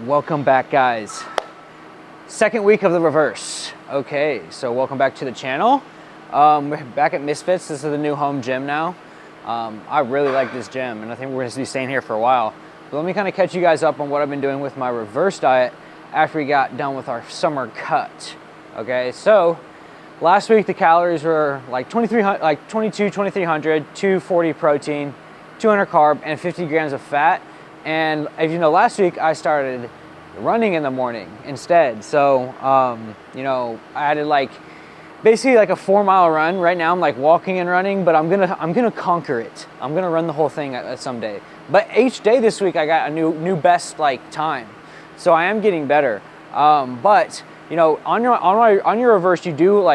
Welcome back, guys. Second week of the reverse. Okay, so welcome back to the channel. We're back at Misfits. This is the new home gym now. I really like this gym, and I think we're going to be staying here for a while. But let me kind of catch you guys up on what I've been doing with my reverse diet after we got done with our summer cut. Okay, so last week the calories were like 2300, 240 protein, 200 carb, and 50 grams of fat. And as you know, last week I started running in the morning instead. So, you know, I added basically like a 4-mile run. Right now I'm like walking and running, but I'm gonna conquer it. I'm gonna run the whole thing someday. But each day this week I got a new best time. So I am getting better. But you know, on your reverse, you do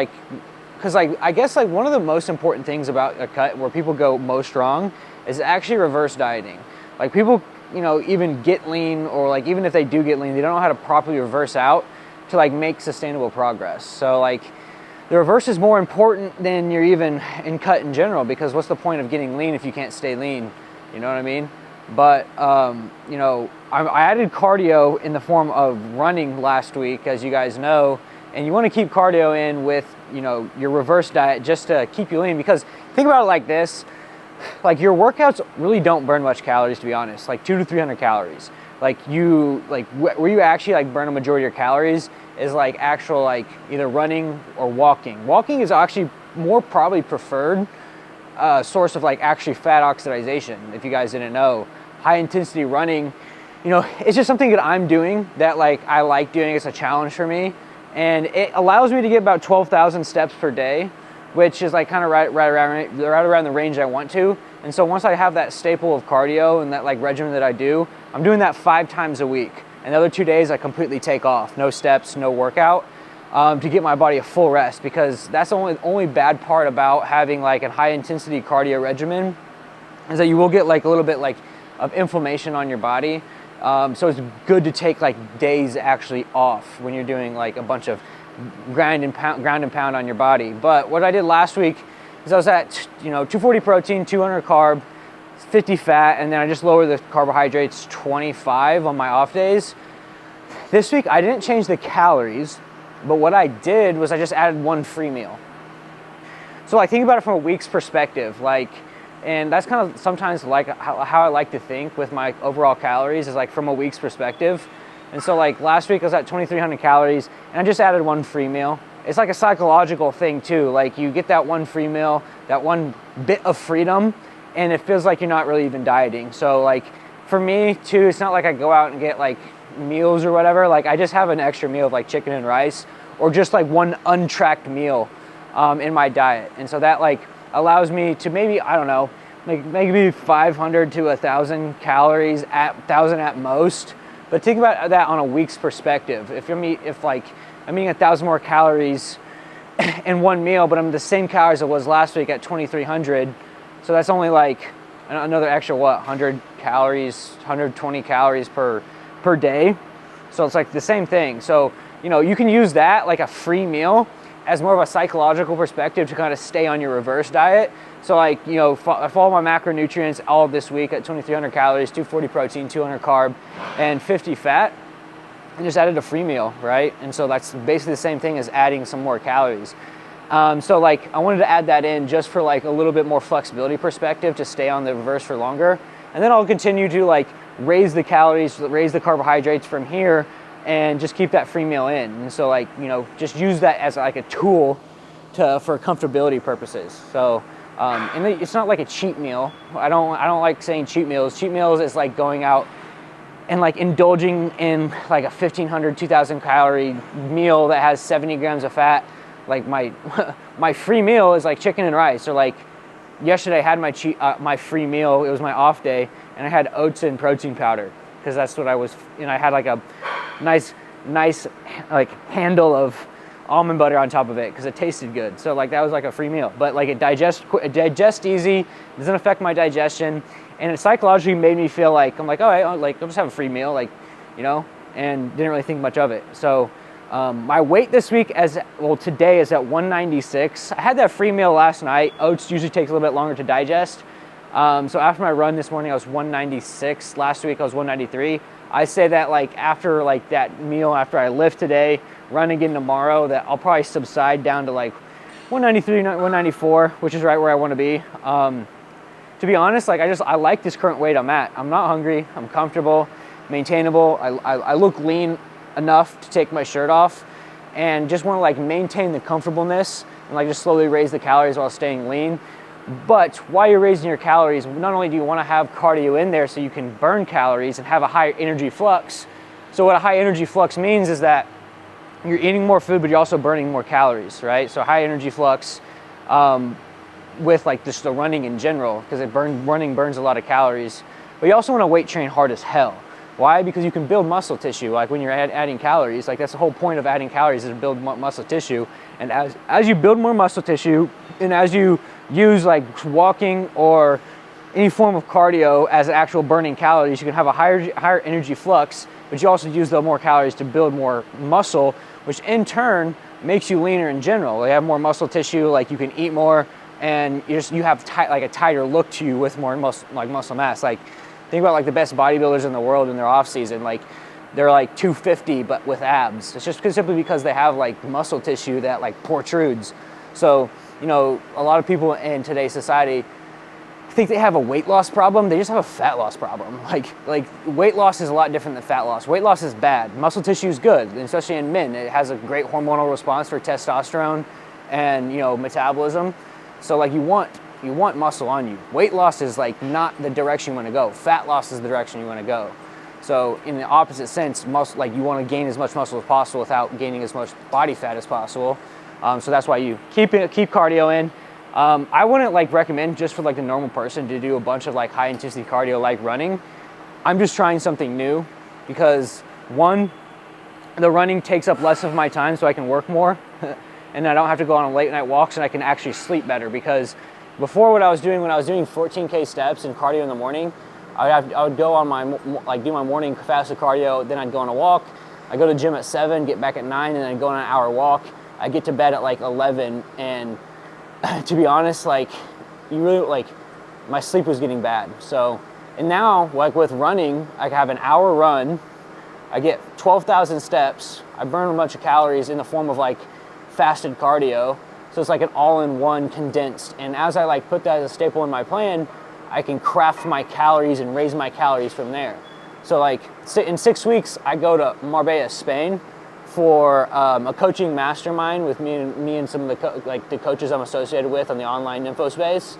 because I guess one of the most important things about a cut where people go most wrong is actually reverse dieting. Like people, you know, even get lean, or even if they do get lean, they don't know how to properly reverse out to make sustainable progress. So the reverse is more important than you're even in cut in general, because what's the point of getting lean if you can't stay lean? You know what I mean? But you know, I added cardio in the form of running last week, as you guys know, and you want to keep cardio in with, you know, your reverse diet just to keep you lean. Because think about it like this. Your workouts really don't burn much calories, to be honest, 200 to 300 calories. Where you actually burn a majority of your calories is actual either running or walking. Walking is actually more probably preferred source of actually fat oxidation. If you guys didn't know, high intensity running, you know, it's just something that I'm doing that I like doing. It's a challenge for me, and it allows me to get about 12,000 steps per day, which is kind of right around the range I want to. And so once I have that staple of cardio and that regimen that I do, I'm doing that 5 times a week. And the other 2 days I completely take off, no steps, no workout, to get my body a full rest. Because that's the only bad part about having a high intensity cardio regimen, is that you will get a little bit of inflammation on your body. So it's good to take days actually off when you're doing a bunch of ground and pound on your body. But what I did last week is I was at 240 protein, 200 carb, 50 fat, and then I just lowered the carbohydrates 25 on my off days. This week I didn't change the calories, but what I did was I just added 1 free meal. So think about it from a week's perspective, and that's kind of sometimes how I like to think with my overall calories, is from a week's perspective. And so last week I was at 2,300 calories, and I just added 1 free meal. It's a psychological thing too. You get that 1 free meal, that 1 bit of freedom, and it feels like you're not really even dieting. So for me too, it's not I go out and get meals or whatever. I just have an extra meal of chicken and rice, or just 1 untracked meal in my diet. And so that allows me to maybe, I don't know, maybe 500 to 1,000 calories, at 1,000 at most. But think about that on a week's perspective. If I'm eating 1,000 more calories in 1 meal, but I'm the same calories it was last week at 2,300, so that's only another extra 100 calories, 120 calories per day. So it's the same thing. So you know, you can use that a free meal as more of a psychological perspective to kind of stay on your reverse diet. So I follow my macronutrients all of this week at 2,300 calories, 240 protein, 200 carb, and 50 fat, and just added a free meal, right? And so that's basically the same thing as adding some more calories. So I wanted to add that in just for a little bit more flexibility perspective to stay on the reverse for longer. And then I'll continue to raise the calories, raise the carbohydrates from here, and just keep that free meal in. And so you know, just use that as a tool for comfortability purposes. So and it's not a cheat meal. I don't like saying cheat meals. Cheat meals is going out and indulging in a 1,500, 2,000 calorie meal that has 70 grams of fat. My free meal is chicken and rice. Or yesterday I had my free meal. It was my off day, and I had oats and protein powder, because that's what I was, I had a nice handle of almond butter on top of it because it tasted good. So that was a free meal, but it digests easy, doesn't affect my digestion, and it psychologically made me feel I'm all right, I'll just have a free meal, you know, and didn't really think much of it. So my weight this week today is at 196. I had that free meal last night. Oats usually takes a little bit longer to digest. So after my run this morning, I was 196. Last week I was 193. I say that like after like that meal, after I lift today, run again tomorrow, that I'll probably subside down to like 193, 194, which is right where I want to be. To be honest, like I like this current weight I'm at. I'm not hungry, I'm comfortable, maintainable. I look lean enough to take my shirt off, and just want to like maintain the comfortableness and like just slowly raise the calories while staying lean. But while you're raising your calories, not only do you want to have cardio in there so you can burn calories and have a higher energy flux. So what a high energy flux means is that you're eating more food, but you're also burning more calories, right? So high energy flux with like just the running in general, because running burns a lot of calories. But you also want to weight train hard as hell. Why? Because you can build muscle tissue. Like when you're adding calories, like that's the whole point of adding calories, is to build muscle tissue. And as you build more muscle tissue, and as you use like walking or any form of cardio as actual burning calories, you can have a higher energy flux, but you also use the more calories to build more muscle, which in turn makes you leaner in general. You have more muscle tissue, like you can eat more, and you have like a tighter look to you with more muscle mass. Like think about like the best bodybuilders in the world in their off season, like they're like 250 but with abs. It's just simply because they have like muscle tissue that like protrudes. So you know, a lot of people in today's society think they have a weight loss problem. They just have a fat loss problem. Like weight loss is a lot different than fat loss. Weight loss is bad. Muscle tissue is good, especially in men. It has a great hormonal response for testosterone and, you know, metabolism. So like you want muscle on you. Weight loss is like not the direction you want to go. Fat loss is the direction you want to go. So in the opposite sense, muscle, like you want to gain as much muscle as possible without gaining as much body fat as possible. So that's why you keep cardio in. I wouldn't like recommend just for like the normal person to do a bunch of like high intensity cardio like running. I'm just trying something new because one, the running takes up less of my time so I can work more and I don't have to go on late night walks, and I can actually sleep better. Because before, what I was doing when I was doing 14K steps and cardio in the morning, I would go on my, like do my morning fasted cardio, then I'd go on a walk. I go to the gym at 7, get back at 9, and then I'd go on an hour walk. I get to bed at like 11, and to be honest, like you really like my sleep was getting bad. So, and now like with running, I have an hour run, I get 12,000 steps, I burn a bunch of calories in the form of like fasted cardio. So it's like an all-in-one condensed. And as I like put that as a staple in my plan, I can craft my calories and raise my calories from there. So like in 6 weeks, I go to Marbella, Spain, for a coaching mastermind with me and some of the coaches I'm associated with on the online info space.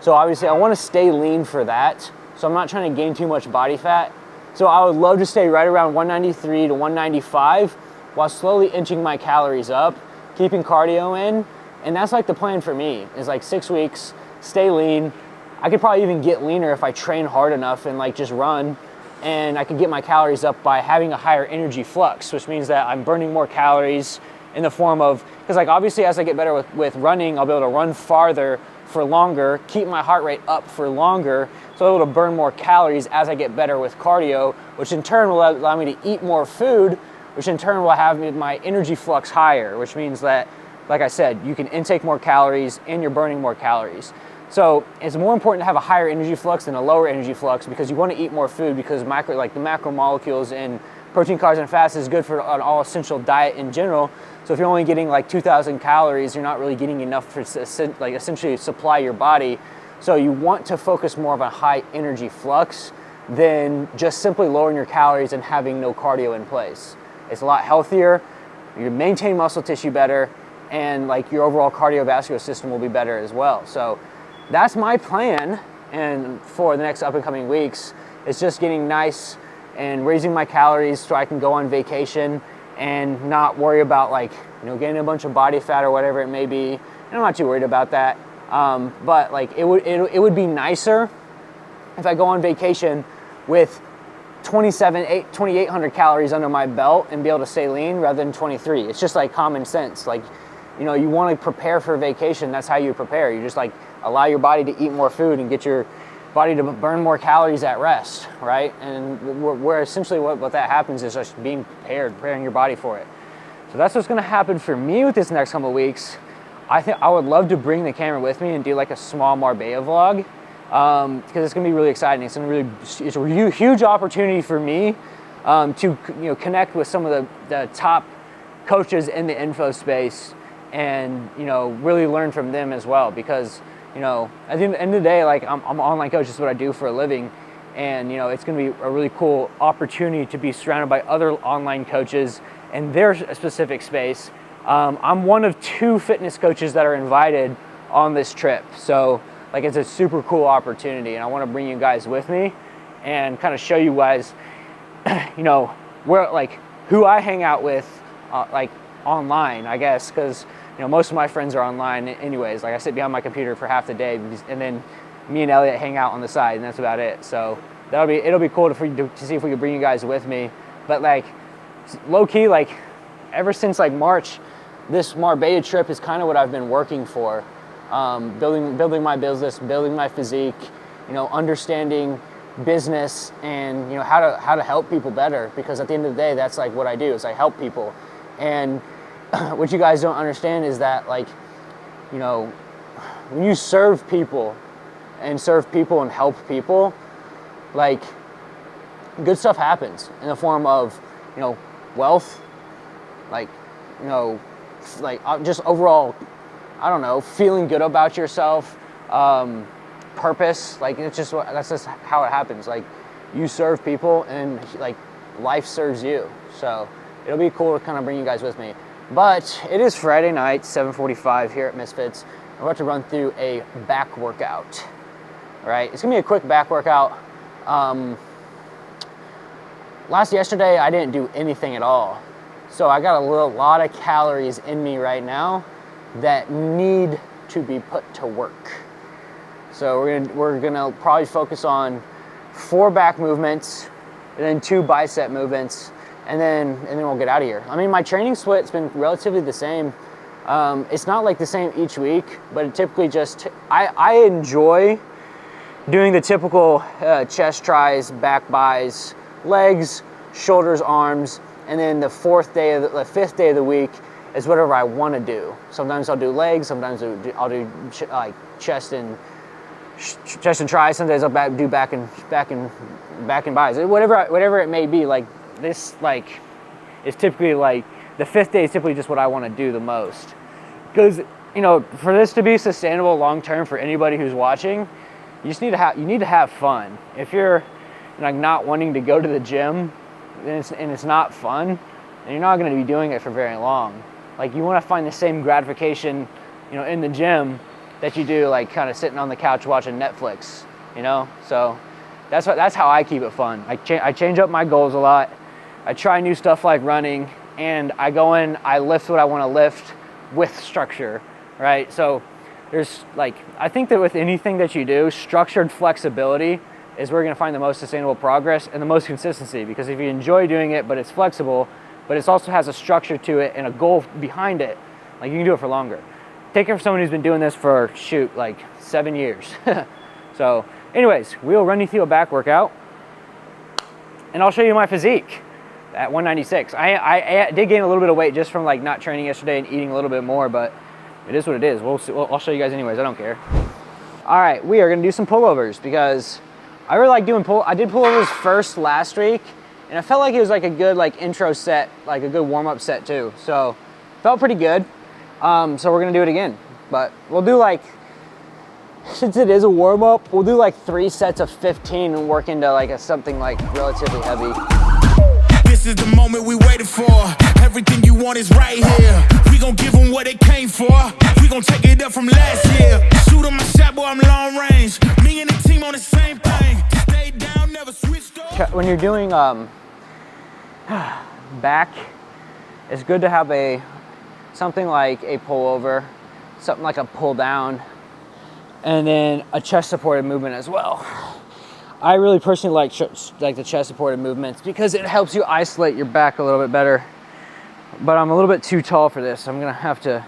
So obviously I want to stay lean for that. So I'm not trying to gain too much body fat. So I would love to stay right around 193 to 195 while slowly inching my calories up, keeping cardio in. And that's like the plan for me, is like 6 weeks, stay lean. I could probably even get leaner if I train hard enough and like just run. And I can get my calories up by having a higher energy flux, which means that I'm burning more calories in the form of, because like obviously as I get better with running, I'll be able to run farther for longer, keep my heart rate up for longer, so I'm able to burn more calories as I get better with cardio, which in turn will allow me to eat more food, which in turn will have my energy flux higher, which means that, like I said, you can intake more calories and you're burning more calories. So it's more important to have a higher energy flux than a lower energy flux, because you want to eat more food, because the macromolecules in protein, carbs, and fats is good for an all essential diet in general. So if you're only getting like 2,000 calories, you're not really getting enough to like essentially supply your body. So you want to focus more of a high energy flux than just simply lowering your calories and having no cardio in place. It's a lot healthier. You maintain muscle tissue better, and like your overall cardiovascular system will be better as well. So that's my plan, and for the next up and coming weeks, it's just getting nice and raising my calories so I can go on vacation and not worry about like, you know, getting a bunch of body fat or whatever it may be. And I'm not too worried about that. But like it would be nicer if I go on vacation with 2,800 calories under my belt and be able to stay lean rather than 23. It's just like common sense. Like, you know, you want to prepare for vacation. That's how you prepare. You just like allow your body to eat more food and get your body to burn more calories at rest, right? And where essentially what that happens is just being preparing your body for it. So that's what's going to happen for me with this next couple of weeks. I think I would love to bring the camera with me and do like a small Marbella vlog, because it's going to be really exciting. It's a huge opportunity for me to connect with some of the top coaches in the info space, and really learn from them as well, because at the end of the day, like I'm an online coach. This is what I do for a living, and it's going to be a really cool opportunity to be surrounded by other online coaches in their specific space. I'm one of 2 fitness coaches that are invited on this trip, so like it's a super cool opportunity, and I want to bring you guys with me and kind of show you guys where, like, who I hang out with like online, I guess, because most of my friends are online anyways. Like, I sit behind my computer for half the day, and then me and Elliot hang out on the side, and that's about it. So it'll be cool to see if we can bring you guys with me. But like, low key, like ever since like March, this Marbella trip is kind of what I've been working for. Building my business, building my physique, understanding business, and how to help people better, because at the end of the day, that's like what I do, is I help people. And what you guys don't understand is that, like, when you serve people and help people, like, good stuff happens in the form of wealth, like just overall, I don't know, feeling good about yourself, purpose. Like, that's just how it happens. Like, you serve people, and like life serves you. So it'll be cool to kind of bring you guys with me. But it is Friday night, 7:45 here at Misfits. I'm about to run through a back workout. All right, it's gonna be a quick back workout. Yesterday I didn't do anything at all, so I got a lot of calories in me right now that need to be put to work. So we're gonna probably focus on 4 back movements, and then 2 bicep movements, and then we'll get out of here. I mean, my training split's been relatively the same. It's not like the same each week, but it typically I enjoy doing the typical chest tries, back buys, legs, shoulders, arms, and then the 5th day of the week is whatever I want to do. Sometimes I'll do legs, sometimes I'll do like chest and tries. Sometimes I'll do back and buys. Whatever it may be. Like this, like, is typically like the 5th day is typically just what I want to do the most. Because for this to be sustainable long term for anybody who's watching, you just need to have fun. If you're like not wanting to go to the gym and it's not fun, then you're not going to be doing it for very long. Like, you want to find the same gratification, in the gym that you do like kind of sitting on the couch watching Netflix, So that's how I keep it fun. I change up my goals a lot. I try new stuff like running, and I go in, I lift what I want to lift with structure, right? So there's like, I think that with anything that you do, structured flexibility is where you're going to find the most sustainable progress and the most consistency. Because if you enjoy doing it, but it's flexible, but it also has a structure to it and a goal behind it, like, you can do it for longer. Take it from someone who's been doing this for, like 7 years. So anyways, we'll run you through a back workout, and I'll show you my physique at 196. I did gain a little bit of weight just from like not training yesterday and eating a little bit more, but it is what it is. I'll show you guys anyways. I don't care. All right, we are gonna do some pullovers, because I really like doing I did pullovers first last week, and I felt like it was like a good like intro set, like a good warm-up set too. So felt pretty good. So we're gonna do it again, but we'll do like, since it is a warm-up, we'll do like 3 sets of 15 and work into like something like relatively heavy. This is the moment we waited for. Everything you want is right here. We gon' give them what they came for. We gon' take it up from last year. Shoot on my shot, boy, I'm long range. Me and the team on the same thing. Stay down, never switched up. When you're doing back, it's good to have something like a pullover, something like a pull down, and then a chest supported movement as well. I really personally like the chest supported movements because it helps you isolate your back a little bit better. But I'm a little bit too tall for this. I'm gonna have to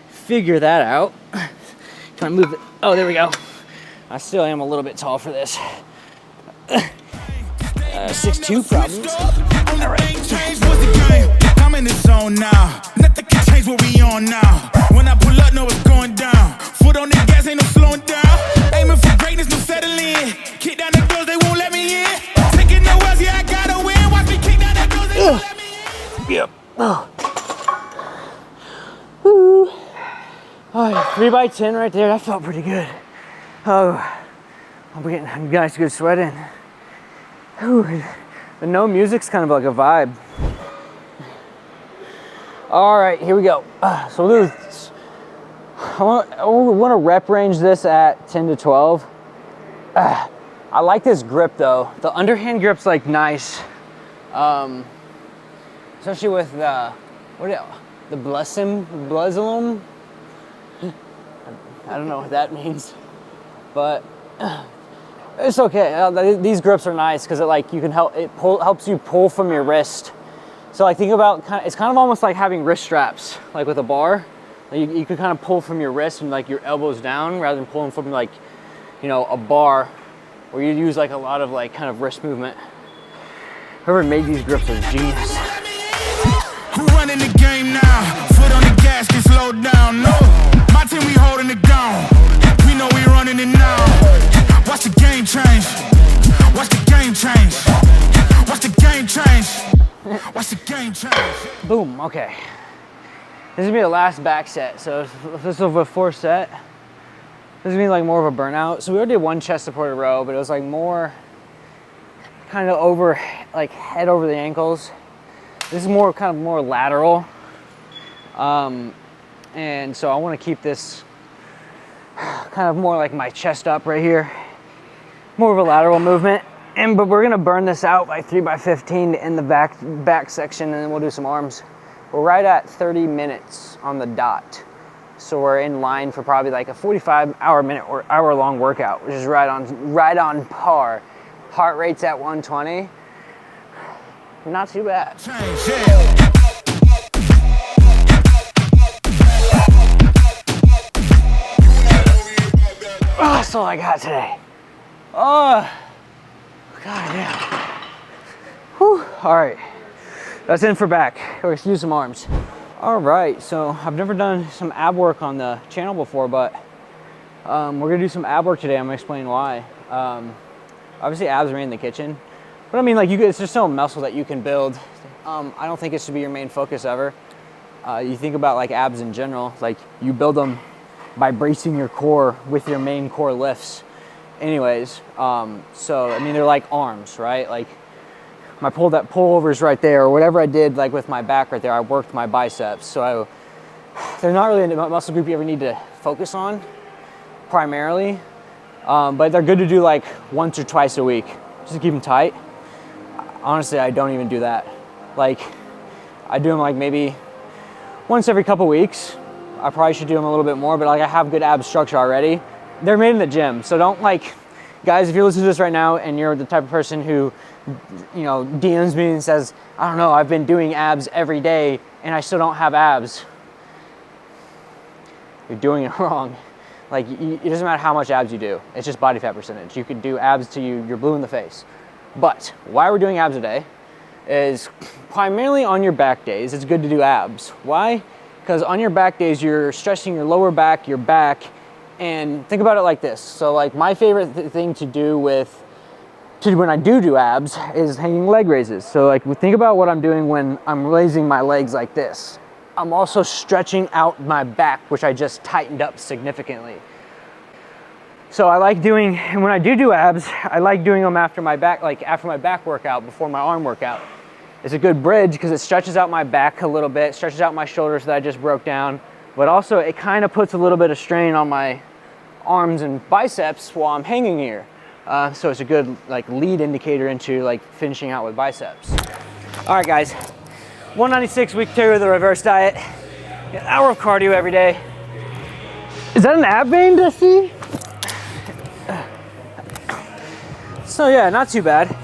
figure that out. Can I move it? Oh, there we go. I still am a little bit tall for this. 6'2" problems. All right. I'm in the zone now. Nothing can change what we on now. When I pull up, know it's going down. Foot on the gas, ain't no slowing down. Aiming for greatness, no settling in. Kick down the doors, they won't let me in. Taking no else, yeah, I gotta win. Watch me Yep. Oh. Woo. All right, 3 by 10 right there. That felt pretty good. Oh, I'm getting a nice good sweat in. Whew. The no music's kind of like a vibe. All right, here we go. So we'll do this. I want to rep range this at 10 to 12. I like this grip though. The underhand grip's like nice. Especially with the, the Blessilum. I don't know what that means, but it's okay. These grips are nice because it helps you pull from your wrist. So like think about it's kind of almost like having wrist straps, like with a bar. You could kind of pull from your wrist and like your elbows down rather than pulling from like, you know, a bar where you use like a lot of like kind of wrist movement. Whoever made these grips is genius. Who running the game now? Foot on the gas, can slow down. No, my team we holding it down. We know we running it now. Watch the game change. Watch the game change. Watch the game change. Watch the game change. Boom. Okay. This is gonna be the last back set. So if this is a 4 set, this is gonna be like more of a burnout. So we already did 1 chest supported row, but it was like more kind of over, like head over the ankles. This is more kind of more lateral. And so I want to keep this kind of more like my chest up right here. More of a lateral movement. But we're gonna burn this out by 3 by 15 in the back section, and then we'll do some arms. We're right at 30 minutes on the dot. So we're in line for probably like a 45-minute or hour-long workout, which is right on par. Heart rate's at 120. Not too bad. Oh, that's all I got today. Oh, God, yeah. Whew. All right, that's in for back. We're gonna do some arms. All right, so I've never done some ab work on the channel before, but we're gonna do some ab work today. I'm gonna explain why. Obviously, abs are in the kitchen, but I mean, like, it's just some muscle that you can build. I don't think it should be your main focus ever. You think about like abs in general, like you build them by bracing your core with your main core lifts. Anyways, so I mean, they're like arms, right? Like my pullovers right there, or whatever I did like with my back right there, I worked my biceps. So they're not really a muscle group you ever need to focus on primarily, but they're good to do like once or twice a week, just to keep them tight. Honestly, I don't even do that. Like, I do them like maybe once every couple weeks. I probably should do them a little bit more, but like I have good ab structure already. They're made in the gym, so don't like, guys, if you're listening to this right now and you're the type of person who, you know, DMs me and says, I don't know, I've been doing abs every day and I still don't have abs. You're doing it wrong. Like, it doesn't matter how much abs you do. It's just body fat percentage. You could do abs till you're blue in the face. But why we're doing abs today is primarily on your back days. It's good to do abs. Why? Because on your back days, you're stretching your lower back, your back, and think about it like this. So like my favorite thing to do when I do abs is hanging leg raises. So like think about what I'm doing when I'm raising my legs like this. I'm also stretching out my back, which I just tightened up significantly. So I like doing, and when I do abs, I like doing them after my back, like after my back workout, before my arm workout. It's a good bridge because it stretches out my back a little bit, stretches out my shoulders that I just broke down, but also it kind of puts a little bit of strain on my arms and biceps while I'm hanging here. So it's a good like lead indicator into like finishing out with biceps. All right, guys, 196 week 2 of the reverse diet, an hour of cardio every day. Is that an ab vein to see? So yeah, not too bad.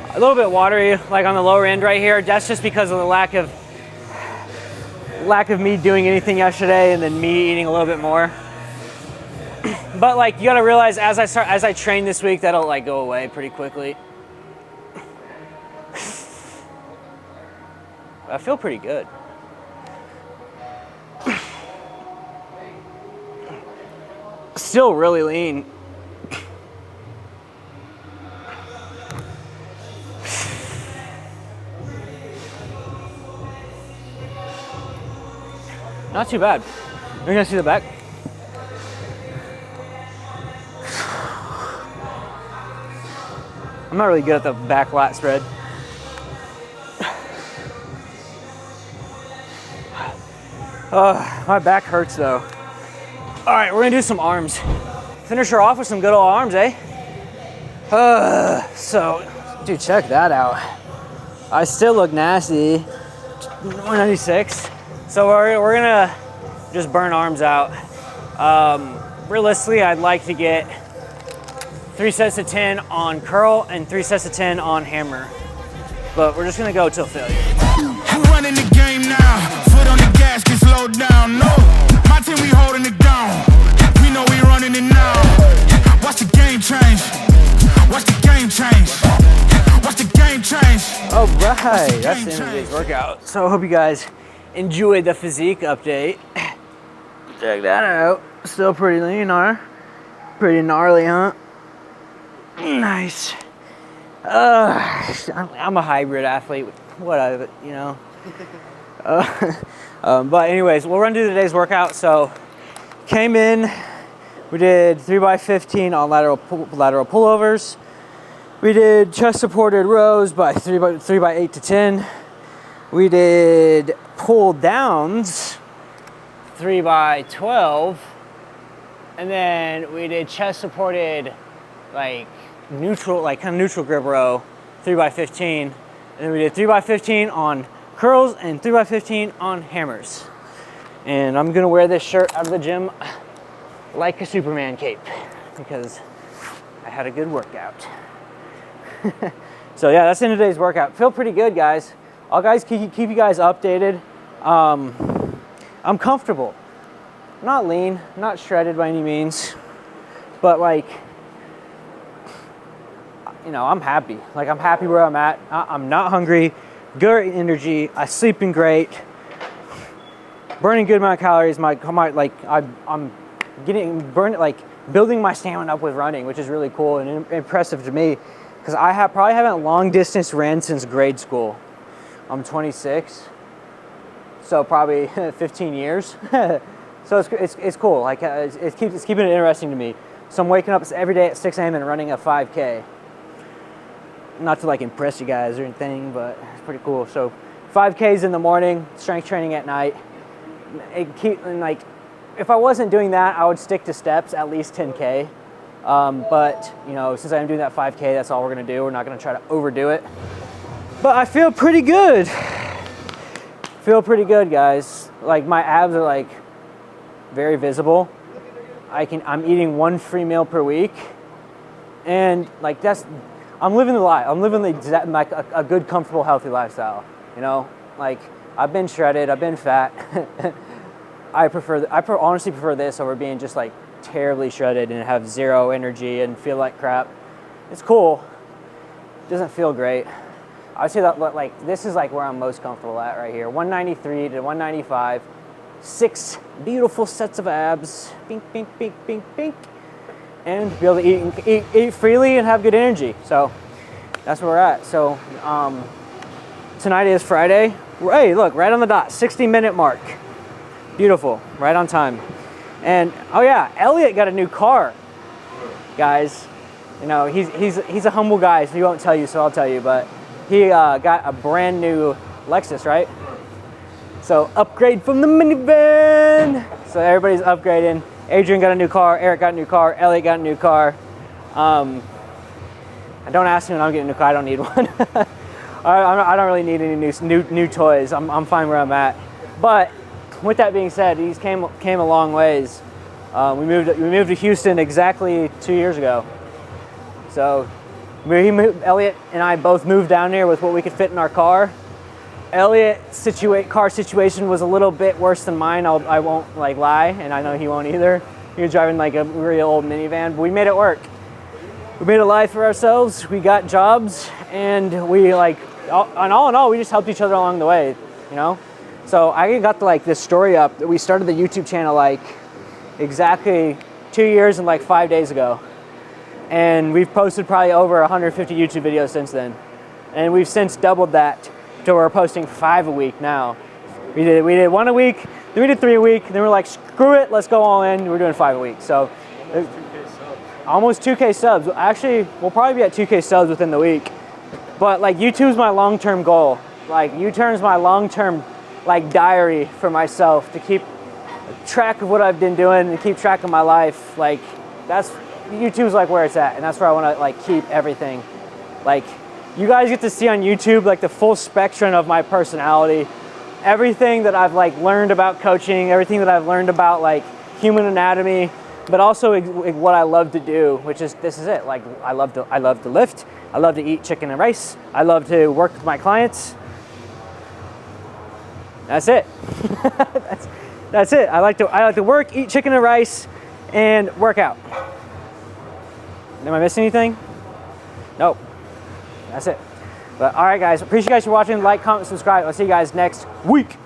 A little bit watery, like on the lower end right here. That's just because of the lack of me doing anything yesterday, and then me eating a little bit more. But like, you gotta realize as I train this week, that'll like go away pretty quickly. I feel pretty good. still really lean. Not too bad. You're gonna see the back. I'm not really good at the back lat spread. My back hurts though. All right, we're gonna do some arms. Finish her off with some good old arms, eh? So, dude, check that out. I still look nasty. 196. So we're gonna just burn arms out. Realistically, I'd like to get 3 sets of 10 on curl and 3 sets of 10 on hammer. But we're just gonna go till failure. We're running the game now. Foot on the gas, get slowed down. No, my team, we holding it down. We know we running it now. Watch the game change. Watch the game change. Watch the game change. All right, that's the end of today's workout. So I hope you guys enjoyed the physique update. Check that out. Still pretty lean, huh? Pretty gnarly, huh? Nice. I'm a hybrid athlete. Whatever, you know. But anyways, we'll run through today's workout. So came in, we did 3x15 on lateral pullovers. We did chest supported rows by 3x8 to 10. We did pull downs 3x12, and then we did chest supported like neutral, like kind of neutral grip row 3x15, and then we did 3x15 on curls and 3x15 on hammers. And I'm gonna wear this shirt out of the gym like a Superman cape because I had a good workout. So yeah, that's the end of today's workout. Feel pretty good, guys. I'll keep you guys updated. I'm comfortable. Not lean, not shredded by any means, but like, you know, I'm happy. Like, I'm happy where I'm at. I'm not hungry, good energy, I'm sleeping great, burning good amount of calories. I'm getting burned, like building my stamina up with running, which is really cool and impressive to me because I probably haven't long distance ran since grade school. I'm 26, so probably 15 years. So it's cool. Like it's keeping it interesting to me. So I'm waking up every day at 6 a.m. and running a 5K. Not to like impress you guys or anything, but it's pretty cool. So 5Ks in the morning, strength training at night. Like if I wasn't doing that, I would stick to steps at least 10K. But you know, since I'm doing that 5K, that's all we're gonna do. We're not gonna try to overdo it. But I feel pretty good. Feel pretty good, guys. Like my abs are like very visible. I'm eating 1 free meal per week, and like I'm living the life. I'm living like a good, comfortable, healthy lifestyle. You know, like I've been shredded, I've been fat. I honestly prefer this over being just like terribly shredded and have zero energy and feel like crap. It's cool. It doesn't feel great. I would say that like this is like where I'm most comfortable at right here. 193 to 195, 6 beautiful sets of abs, bink, bink, bink, bink, bink, and be able to eat freely and have good energy. So that's where we're at. So tonight is Friday. Hey, look, right on the dot, 60-minute mark. Beautiful, right on time. And oh yeah, Elliot got a new car, guys. You know, he's a humble guy, so he won't tell you, so I'll tell you, but he got a brand new Lexus, right? So upgrade from the minivan. So everybody's upgrading. Adrian got a new car, Eric got a new car, Elliot got a new car. Don't ask me when I'm getting a new car, I don't need one. I don't really need any new toys. I'm fine where I'm at. But with that being said, he's came a long ways. We moved to Houston exactly 2 years ago. So Elliot and I both moved down here with what we could fit in our car. Elliot's car situation was a little bit worse than mine. I won't like lie, and I know he won't either. He was driving like a real old minivan, but we made it work. We made a life for ourselves. We got jobs, and we like, and all in all, we just helped each other along the way, you know. So I got like this story up that we started the YouTube channel like exactly 2 years and like 5 days ago. And we've posted probably over 150 YouTube videos since then. And we've since doubled that to where we're posting 5 a week now. We did 1 a week, then we did 3 a week, then we're like, screw it, let's go all in. We're doing 5 a week. So almost 2K subs. Actually, we'll probably be at 2K subs within the week. But like YouTube's my long-term goal. Like YouTube's my long-term like diary for myself to keep track of what I've been doing and keep track of my life. Like that's YouTube's like where it's at, and that's where I want to like keep everything. Like you guys get to see on YouTube like the full spectrum of my personality, everything that I've like learned about coaching, everything that I've learned about like human anatomy, but also what I love to do, which is this is it. Like I love to lift. I love to eat chicken and rice. I love to work with my clients. That's it. That's it. I like to work, eat chicken and rice, and work out. Am I missing anything? Nope. That's it. But all right, guys. Appreciate you guys for watching. Like, comment, subscribe. I'll see you guys next week.